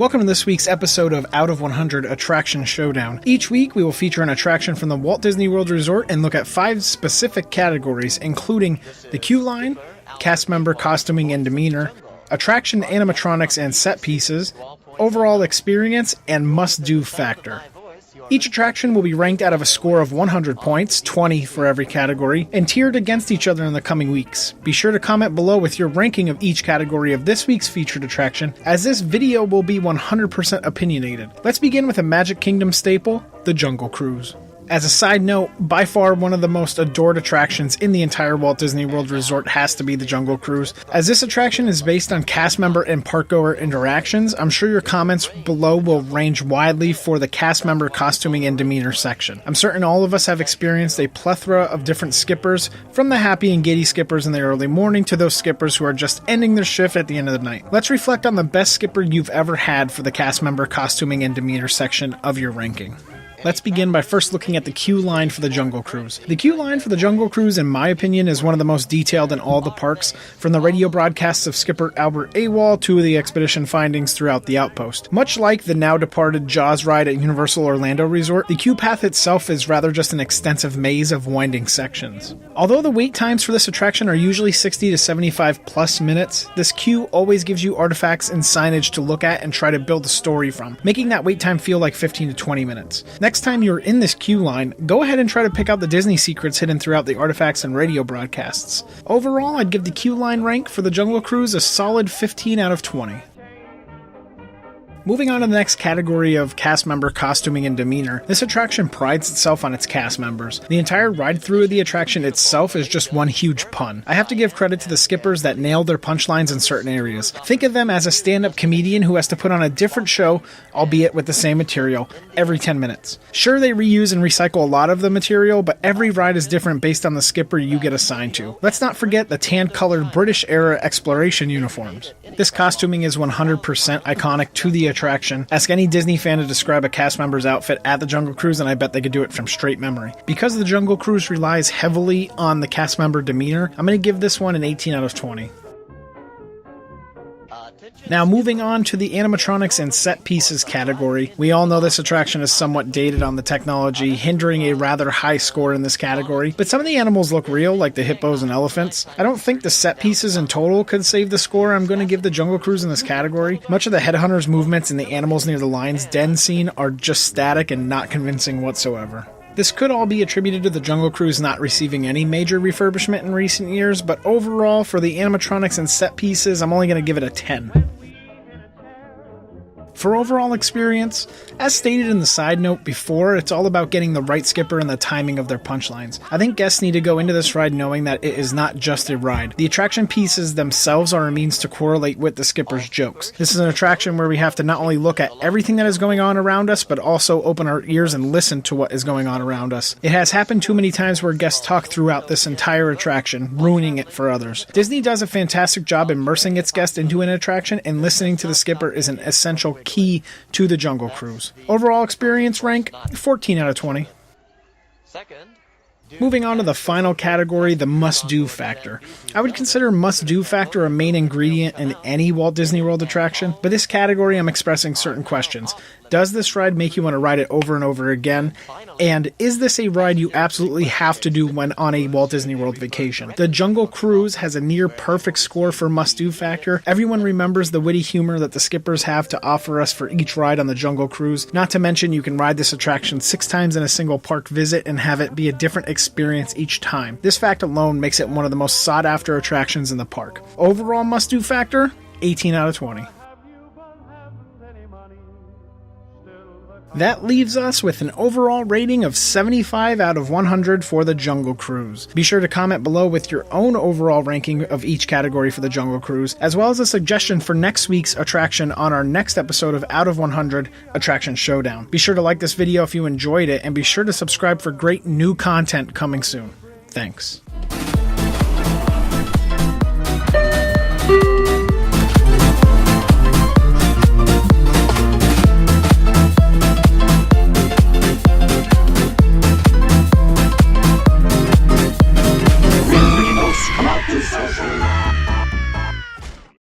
Welcome to this week's episode of Out of 100 Attraction Showdown. Each week we will feature an attraction from the Walt Disney World Resort and look at 5 specific categories, including the queue line, cast member costuming and demeanor, attraction animatronics and set pieces, overall experience, and must-do factor. Each attraction will be ranked out of a score of 100 points, 20 for every category, and tiered against each other in the coming weeks. Be sure to comment below with your ranking of each category of this week's featured attraction, as this video will be 100% opinionated. Let's begin with a Magic Kingdom staple, the Jungle Cruise. As a side note, by far one of the most adored attractions in the entire Walt Disney World Resort has to be the Jungle Cruise. As this attraction is based on cast member and parkgoer interactions, I'm sure your comments below will range widely for the cast member costuming and demeanor section. I'm certain all of us have experienced a plethora of different skippers, from the happy and giddy skippers in the early morning to those skippers who are just ending their shift at the end of the night. Let's reflect on the best skipper you've ever had for the cast member costuming and demeanor section of your ranking. Let's begin by first looking at the queue line for the Jungle Cruise. The queue line for the Jungle Cruise, in my opinion, is one of the most detailed in all the parks, from the radio broadcasts of Skipper Albert Awol to the expedition findings throughout the outpost. Much like the now-departed Jaws ride at Universal Orlando Resort, the queue path itself is rather just an extensive maze of winding sections. Although the wait times for this attraction are usually 60 to 75 plus minutes, this queue always gives you artifacts and signage to look at and try to build a story from, making that wait time feel like 15 to 20 minutes. Next time you're in this queue line, go ahead and try to pick out the Disney secrets hidden throughout the artifacts and radio broadcasts. Overall, I'd give the queue line rank for the Jungle Cruise a solid 15 out of 20. Moving on to the next category of cast member costuming and demeanor, this attraction prides itself on its cast members. The entire ride-through of the attraction itself is just one huge pun. I have to give credit to the skippers that nail their punchlines in certain areas. Think of them as a stand-up comedian who has to put on a different show, albeit with the same material, every 10 minutes. Sure, they reuse and recycle a lot of the material, but every ride is different based on the skipper you get assigned to. Let's not forget the tan-colored British-era exploration uniforms. This costuming is 100% iconic to the attraction. Ask any Disney fan to describe a cast member's outfit at the Jungle Cruise and I bet they could do it from straight memory. Because the Jungle Cruise relies heavily on the cast member demeanor, I'm going to give this one an 18 out of 20. Now moving on to the animatronics and set pieces category. We all know this attraction is somewhat dated on the technology, hindering a rather high score in this category, but some of the animals look real, like the hippos and elephants. I don't think the set pieces in total could save the score. I'm going to give the Jungle Cruise in this category. Much of the headhunters' movements and the animals near the lion's den scene are just static and not convincing whatsoever. This could all be attributed to the Jungle Cruise not receiving any major refurbishment in recent years, but overall, for the animatronics and set pieces, I'm only going to give it a 10. For overall experience, as stated in the side note before, it's all about getting the right skipper and the timing of their punchlines. I think guests need to go into this ride knowing that it is not just a ride. The attraction pieces themselves are a means to correlate with the skipper's jokes. This is an attraction where we have to not only look at everything that is going on around us, but also open our ears and listen to what is going on around us. It has happened too many times where guests talk throughout this entire attraction, ruining it for others. Disney does a fantastic job immersing its guests into an attraction, and listening to the skipper is an essential key to the Jungle Cruise. Overall experience rank, 14 out of 20. Moving on to the final category, the must-do factor. I would consider must-do factor a main ingredient in any Walt Disney World attraction, but this category I'm expressing certain questions. Does this ride make you want to ride it over and over again? And is this a ride you absolutely have to do when on a Walt Disney World vacation? The Jungle Cruise has a near perfect score for must-do factor. Everyone remembers the witty humor that the skippers have to offer us for each ride on the Jungle Cruise. Not to mention you can ride this attraction 6 times in a single park visit and have it be a different experience each time. This fact alone makes it one of the most sought-after attractions in the park. Overall must-do factor, 18 out of 20. That leaves us with an overall rating of 75 out of 100 for the Jungle Cruise. Be sure to comment below with your own overall ranking of each category for the Jungle Cruise, as well as a suggestion for next week's attraction on our next episode of Out of 100 Attraction Showdown. Be sure to like this video if you enjoyed it, and be sure to subscribe for great new content coming soon. Thanks.